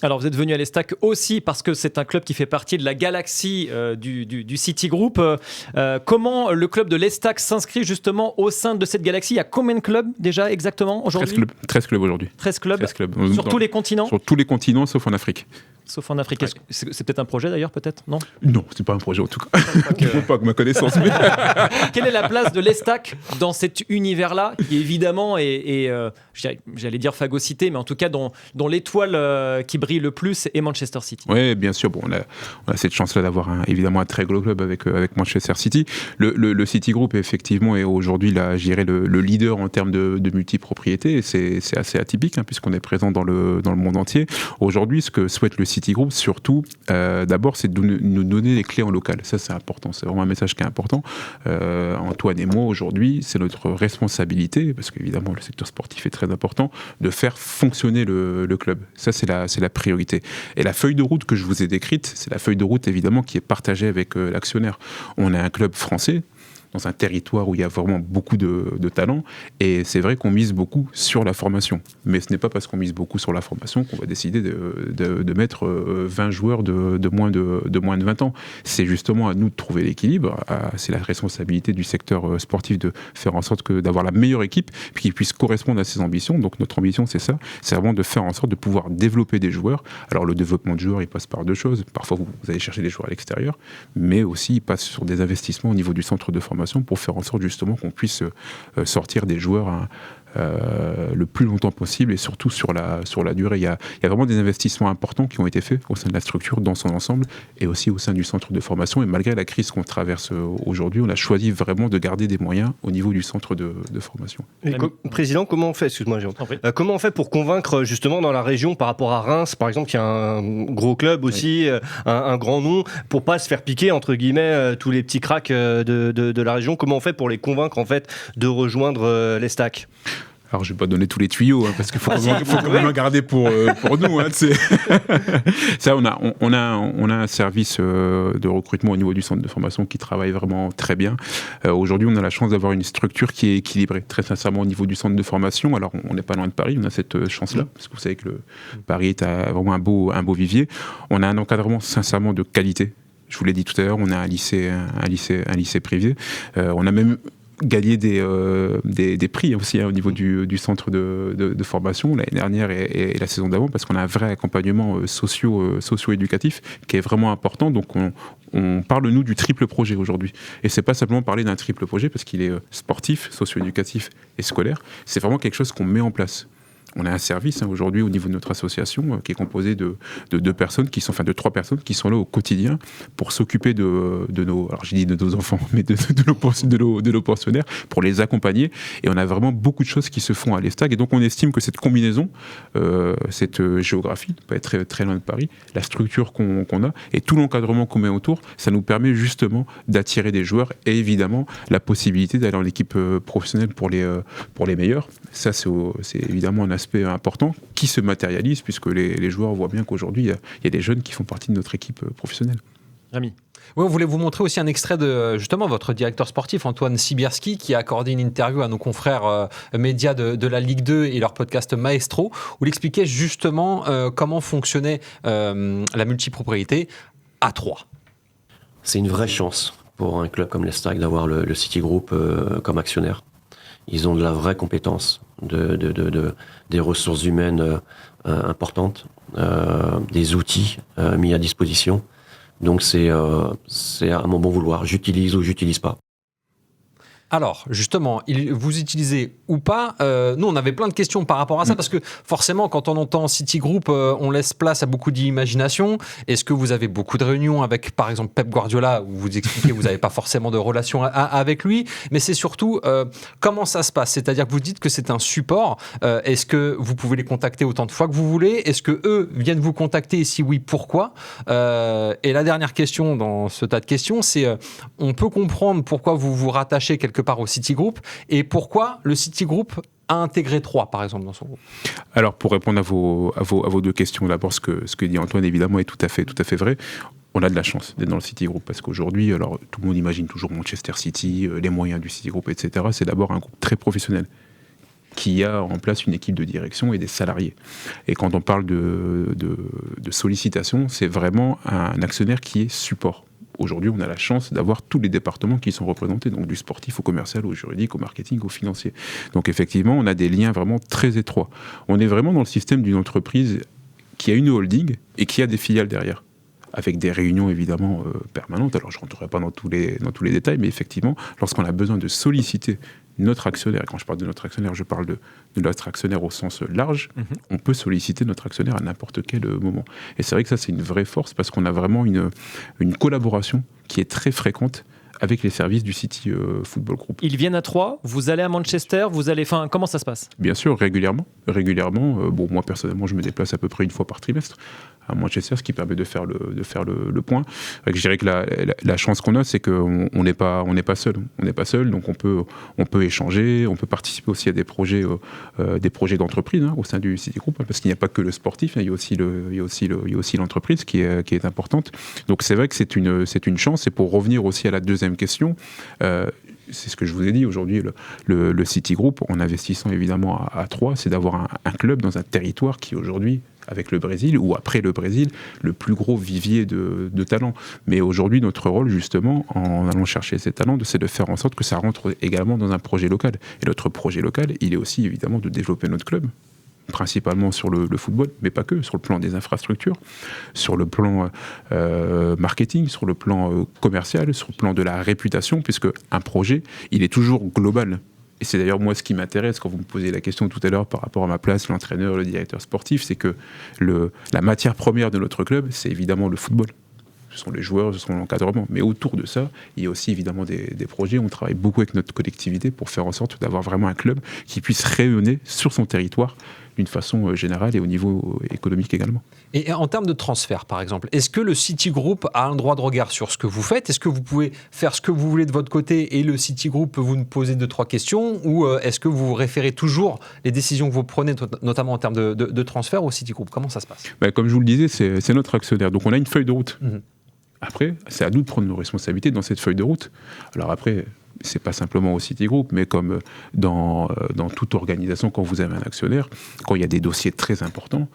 Alors vous êtes venu à l'Estac aussi parce que c'est un club qui fait partie de la galaxie du City Group. Comment le club de l'Estac s'inscrit justement au sein de cette galaxie? Il y a combien de clubs déjà exactement aujourd'hui? 13 clubs aujourd'hui. 13 clubs. 13 clubs. Sur tous les continents? Sur tous les continents sauf en Afrique. Sauf en Afrique. Ouais. C'est peut-être un projet d'ailleurs, peut-être? Non, c'est pas un projet en tout cas. Pas que ma connaissance. Mais... Quelle est la place de l'Estac dans cet univers-là qui évidemment est j'allais dire phagocyté, mais en tout cas dont l'étoile qui brille le plus est Manchester City? Oui, bien sûr. Bon, on a cette chance-là d'avoir évidemment un très gros club avec Manchester City. Le City Group effectivement est aujourd'hui là, je dirais le leader en termes de multipropriété. Et c'est assez atypique puisqu'on est présent dans le monde entier. Aujourd'hui, ce que souhaite le City Group, surtout, d'abord, c'est de nous donner les clés en local. Ça, c'est important. C'est vraiment un message qui est important. Antoine et moi, aujourd'hui, c'est notre responsabilité, parce qu'évidemment, le secteur sportif est très important, de faire fonctionner le club. Ça, c'est la priorité. Et la feuille de route que je vous ai décrite, c'est la feuille de route, évidemment, qui est partagée avec l'actionnaire. On est un club français, dans un territoire où il y a vraiment beaucoup de talents, et c'est vrai qu'on mise beaucoup sur la formation. Mais ce n'est pas parce qu'on mise beaucoup sur la formation qu'on va décider de mettre 20 joueurs de moins de 20 ans. C'est justement à nous de trouver l'équilibre, c'est la responsabilité du secteur sportif de faire en sorte d'avoir la meilleure équipe, puis qui puisse correspondre à ses ambitions. Donc notre ambition, c'est ça, c'est vraiment de faire en sorte de pouvoir développer des joueurs. Alors le développement de joueurs, il passe par deux choses. Parfois, vous allez chercher des joueurs à l'extérieur, mais aussi il passe sur des investissements au niveau du centre de formation pour faire en sorte justement qu'on puisse sortir des joueurs le plus longtemps possible et surtout sur la durée. Il y a vraiment des investissements importants qui ont été faits au sein de la structure dans son ensemble et aussi au sein du centre de formation. Et malgré la crise qu'on traverse aujourd'hui, on a choisi vraiment de garder des moyens au niveau du centre de formation. Président, comment on fait, excuse-moi Jérôme, comment on fait pour convaincre justement dans la région par rapport à Reims, par exemple, qui a un gros club aussi, un grand nom, pour pas se faire piquer entre guillemets tous les petits cracks de la région? Comment on fait pour les convaincre en fait de rejoindre l'Estac? Alors, je ne vais pas donner tous les tuyaux, parce qu'il faut quand même en garder pour nous. Ça, on a un service de recrutement au niveau du centre de formation qui travaille vraiment très bien. Aujourd'hui, on a la chance d'avoir une structure qui est équilibrée, très sincèrement, au niveau du centre de formation. Alors, on n'est pas loin de Paris, on a cette chance-là, parce que vous savez que Paris est vraiment un beau vivier. On a un encadrement, sincèrement, de qualité. Je vous l'ai dit tout à l'heure, on a un lycée privé. On a même gagner des prix aussi au niveau du centre de formation l'année dernière et la saison d'avant, parce qu'on a un vrai accompagnement socio-éducatif qui est vraiment important. Donc on parle nous du triple projet aujourd'hui, et c'est pas simplement parler d'un triple projet parce qu'il est sportif, socio-éducatif et scolaire. C'est vraiment quelque chose qu'on met en place. On a un service aujourd'hui au niveau de notre association qui est composé de trois personnes qui sont là au quotidien pour s'occuper de nos, alors j'ai dit de nos enfants, mais de nos pensionnaires, pour les accompagner. Et on a vraiment beaucoup de choses qui se font à l'Estac. Et donc on estime que cette combinaison, cette géographie, peut être très, très loin de Paris, la structure qu'on a et tout l'encadrement qu'on met autour, ça nous permet justement d'attirer des joueurs et évidemment la possibilité d'aller en équipe professionnelle pour les meilleurs. Ça, c'est évidemment un aspect important qui se matérialise puisque les joueurs voient bien qu'aujourd'hui il y a des jeunes qui font partie de notre équipe professionnelle. Rémi. Oui, on voulait vous montrer aussi un extrait de justement votre directeur sportif Antoine Sibierski qui a accordé une interview à nos confrères médias de la Ligue 2 et leur podcast Maestro où il expliquait justement comment fonctionnait la multipropriété à 3. C'est une vraie chance pour un club comme l'Estac d'avoir le City Group comme actionnaire. Ils ont de la vraie compétence, des ressources humaines importantes, des outils mis à disposition. Donc c'est à mon bon vouloir. J'utilise ou j'utilise pas. Alors, justement, vous utilisez ou pas nous, on avait plein de questions par rapport à ça, parce que forcément, quand on entend City Group, on laisse place à beaucoup d'imagination. Est-ce que vous avez beaucoup de réunions avec, par exemple, Pep Guardiola, où vous expliquez que vous n'avez pas forcément de relation avec lui, mais c'est surtout comment ça se passe? C'est-à-dire que vous dites que c'est un support. Est-ce que vous pouvez les contacter autant de fois que vous voulez? Est-ce que eux viennent vous contacter? Et si oui, pourquoi? Et la dernière question dans ce tas de questions, c'est on peut comprendre pourquoi vous vous rattachez quelque part au City Group et pourquoi le City Group a intégré 3 par exemple dans son groupe. Alors pour répondre à vos deux questions, d'abord ce que dit Antoine évidemment est tout à fait vrai. On a de la chance d'être dans le City Group parce qu'aujourd'hui, alors tout le monde imagine toujours Manchester City, les moyens du City Group, etc. C'est d'abord un groupe très professionnel qui a en place une équipe de direction et des salariés. Et quand on parle de sollicitation, c'est vraiment un actionnaire qui est support. Aujourd'hui, on a la chance d'avoir tous les départements qui sont représentés, donc du sportif au commercial, au juridique, au marketing, au financier. Donc effectivement, on a des liens vraiment très étroits. On est vraiment dans le système d'une entreprise qui a une holding et qui a des filiales derrière, avec des réunions évidemment permanentes. Alors je ne rentrerai pas dans tous les détails, mais effectivement, lorsqu'on a besoin de solliciter notre actionnaire, et quand je parle de notre actionnaire, je parle de notre actionnaire au sens large, on peut solliciter notre actionnaire à n'importe quel moment. Et c'est vrai que ça, c'est une vraie force, parce qu'on a vraiment une collaboration qui est très fréquente avec les services du City Football Group. Ils viennent à Troyes, vous allez à Manchester, comment ça se passe ? Bien sûr, régulièrement. Bon, moi personnellement, je me déplace à peu près une fois par trimestre à Manchester, ce qui permet de faire le point. Je dirais que la chance qu'on a, c'est qu'on n'est pas seul. On n'est pas seul, donc on peut échanger, on peut participer aussi à des projets d'entreprise au sein du City Group, parce qu'il n'y a pas que le sportif, il y a aussi l'entreprise qui est importante. Donc c'est vrai que c'est une chance. Et pour revenir aussi à la deuxième question, c'est ce que je vous ai dit aujourd'hui, le City Group, en investissant évidemment à Troyes, c'est d'avoir un club dans un territoire qui aujourd'hui, avec le Brésil, ou après le Brésil, le plus gros vivier de talents. Mais aujourd'hui, notre rôle, justement, en allant chercher ces talents, c'est de faire en sorte que ça rentre également dans un projet local. Et notre projet local, il est aussi évidemment de développer notre club, principalement sur le football, mais pas que, sur le plan des infrastructures, sur le plan marketing, sur le plan commercial, sur le plan de la réputation, puisque un projet, il est toujours global. Et c'est d'ailleurs moi ce qui m'intéresse quand vous me posez la question tout à l'heure par rapport à ma place, l'entraîneur, le directeur sportif, c'est que la matière première de notre club, c'est évidemment le football. Ce sont les joueurs, ce sont l'encadrement. Mais autour de ça, il y a aussi évidemment des projets. On travaille beaucoup avec notre collectivité pour faire en sorte d'avoir vraiment un club qui puisse rayonner sur son territoire d'une façon générale et au niveau économique également. Et en termes de transfert, par exemple, est-ce que le City Group a un droit de regard sur ce que vous faites ? Est-ce que vous pouvez faire ce que vous voulez de votre côté et le City Group peut vous poser 2-3 questions ? Ou est-ce que vous référez toujours les décisions que vous prenez, notamment en termes de transfert, au City Group ? Comment ça se passe ? Comme je vous le disais, c'est notre actionnaire. Donc on a une feuille de route. Après, c'est à nous de prendre nos responsabilités dans cette feuille de route. Alors après, c'est pas simplement au City Group, mais comme dans toute organisation, quand vous avez un actionnaire, quand il y a des dossiers très importants,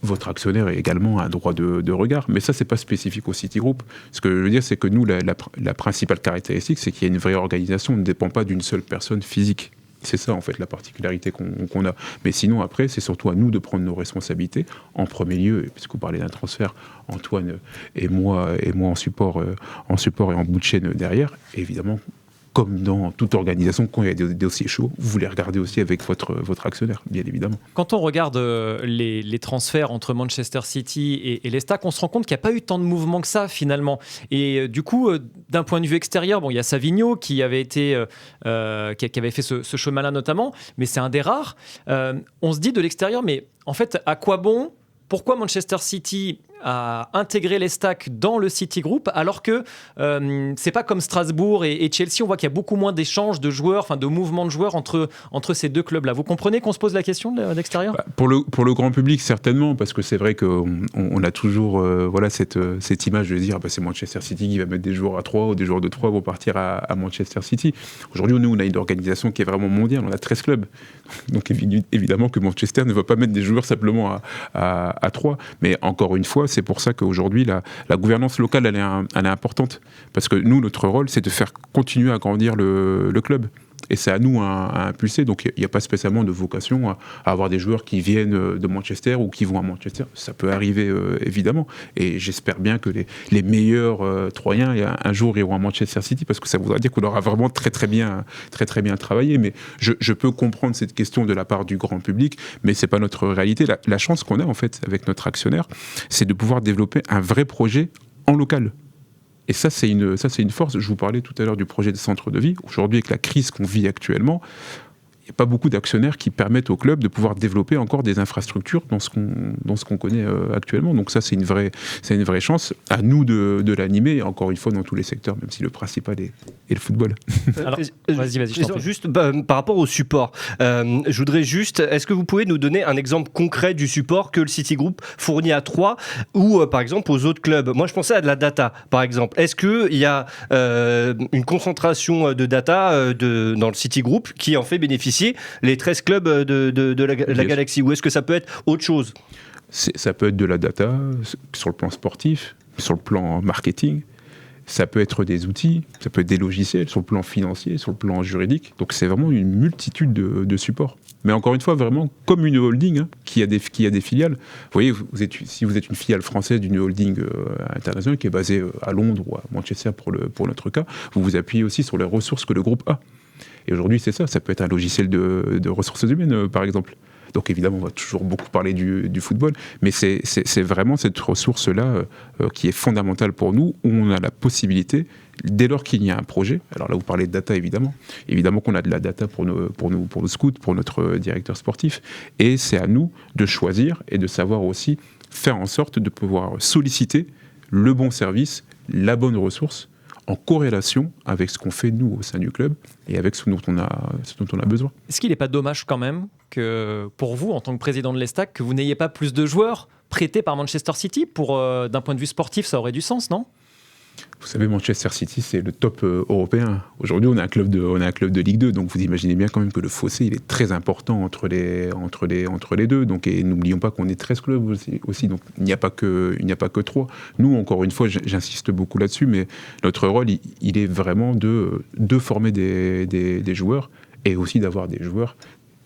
votre actionnaire a également un droit de regard. Mais ça, c'est pas spécifique au City Group. Ce que je veux dire, c'est que nous, la principale caractéristique, c'est qu'il y a une vraie organisation. On ne dépend pas d'une seule personne physique. C'est ça, en fait, la particularité qu'on a. Mais sinon, après, c'est surtout à nous de prendre nos responsabilités. En premier lieu, puisque vous parlez d'un transfert, Antoine et moi en support et en bout de chaîne derrière, évidemment, comme dans toute organisation, quand il y a des dossiers chauds, vous les regardez aussi avec votre actionnaire, bien évidemment. Quand on regarde les transferts entre Manchester City et l'Estac, on se rend compte qu'il n'y a pas eu tant de mouvements que ça, finalement. Et du coup, d'un point de vue extérieur, il y a Savigno qui avait fait ce chemin-là notamment, mais c'est un des rares. On se dit de l'extérieur, mais en fait, à quoi bon ? Pourquoi Manchester City a intégré l'Estac dans le City Group alors que c'est pas comme Strasbourg et Chelsea, on voit qu'il y a beaucoup moins d'échanges de joueurs, enfin de mouvements de joueurs entre ces deux clubs-là. Vous comprenez qu'on se pose la question de l'extérieur ? Pour le grand public, certainement, parce que c'est vrai qu'on a toujours cette image de dire c'est Manchester City qui va mettre des joueurs à Troyes ou des joueurs de Troyes vont partir à Manchester City. Aujourd'hui, nous, on a une organisation qui est vraiment mondiale, on a 13 clubs. Donc évidemment que Manchester ne va pas mettre des joueurs simplement à Troyes. Mais encore une fois, c'est pour ça qu'aujourd'hui, la gouvernance locale, elle est importante. Parce que nous, notre rôle, c'est de faire continuer à grandir le club. Et c'est à nous à impulser. Donc, il n'y a pas spécialement de vocation à avoir des joueurs qui viennent de Manchester ou qui vont à Manchester. Ça peut arriver, évidemment. Et j'espère bien que les meilleurs Troyens, un jour, iront à Manchester City, parce que ça voudra dire qu'on aura vraiment très, très bien travaillé. Mais je peux comprendre cette question de la part du grand public, mais ce n'est pas notre réalité. La chance qu'on a, en fait, avec notre actionnaire, c'est de pouvoir développer un vrai projet en local. Et ça, c'est une force. Je vous parlais tout à l'heure du projet de centre de vie. Aujourd'hui, avec la crise qu'on vit actuellement, il n'y a pas beaucoup d'actionnaires qui permettent au club de pouvoir développer encore des infrastructures dans ce qu'on connaît actuellement. Donc ça, c'est une vraie chance. À nous de l'animer, encore une fois, dans tous les secteurs, même si le principal est le football. Alors, vas-y, je t'en prie. Juste par rapport au support, je voudrais juste, est-ce que vous pouvez nous donner un exemple concret du support que le City Group fournit à Troyes ou par exemple aux autres clubs ? Moi, je pensais à de la data, par exemple. Est-ce qu'il y a une concentration de data dans le City Group qui en fait bénéficier bénéficier les 13 clubs de la Galaxy, ou est-ce que ça peut être autre chose? Ça peut être de la data sur le plan sportif, sur le plan marketing. Ça peut être des outils, ça peut être des logiciels sur le plan financier, sur le plan juridique. Donc c'est vraiment une multitude de supports. Mais encore une fois, vraiment comme une holding qui a des filiales. Vous voyez, si vous êtes une filiale française d'une holding internationale qui est basée à Londres ou à Manchester pour notre cas, vous vous appuyez aussi sur les ressources que le groupe a. Et aujourd'hui, c'est ça. Ça peut être un logiciel de ressources humaines, par exemple. Donc évidemment, on va toujours beaucoup parler du football, mais c'est vraiment cette ressource-là qui est fondamentale pour nous, où on a la possibilité, dès lors qu'il y a un projet, alors là vous parlez de data évidemment qu'on a de la data pour nos scouts, pour notre directeur sportif, et c'est à nous de choisir et de savoir aussi faire en sorte de pouvoir solliciter le bon service, la bonne ressource, en corrélation avec ce qu'on fait nous au sein du club et avec ce dont on a besoin. Est-ce qu'il n'est pas dommage quand même que pour vous, en tant que président de l'Estac, que vous n'ayez pas plus de joueurs prêtés par Manchester City d'un point de vue sportif, ça aurait du sens, non ? Vous savez, Manchester City, c'est le top européen. Aujourd'hui, on a un club de Ligue 2, donc vous imaginez bien quand même que le fossé, il est très important entre les deux. Donc, et n'oublions pas qu'on est 13 clubs aussi, donc il n'y a pas que 3. Nous, encore une fois, j'insiste beaucoup là-dessus, mais notre rôle, il est vraiment de former des joueurs et aussi d'avoir des joueurs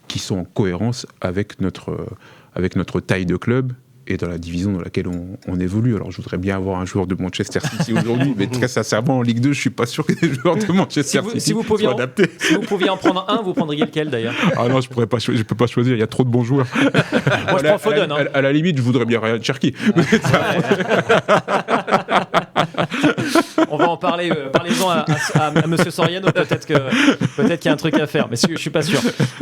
qui sont en cohérence avec notre taille de club et dans la division dans laquelle on évolue. Alors, je voudrais bien avoir un joueur de Manchester City aujourd'hui, mais très sincèrement, en Ligue 2, je ne suis pas sûr que les joueurs de Manchester City soient adaptés. Si vous pouviez en prendre un, vous prendriez lequel, d'ailleurs ? Ah non, je ne peux pas choisir, il y a trop de bons joueurs. Moi, je prends Foden. À la limite, je voudrais bien Ryan Cherki. On va en parler. Parlez-en à Monsieur Soriano, peut-être qu'il y a un truc à faire, mais je ne suis pas sûr.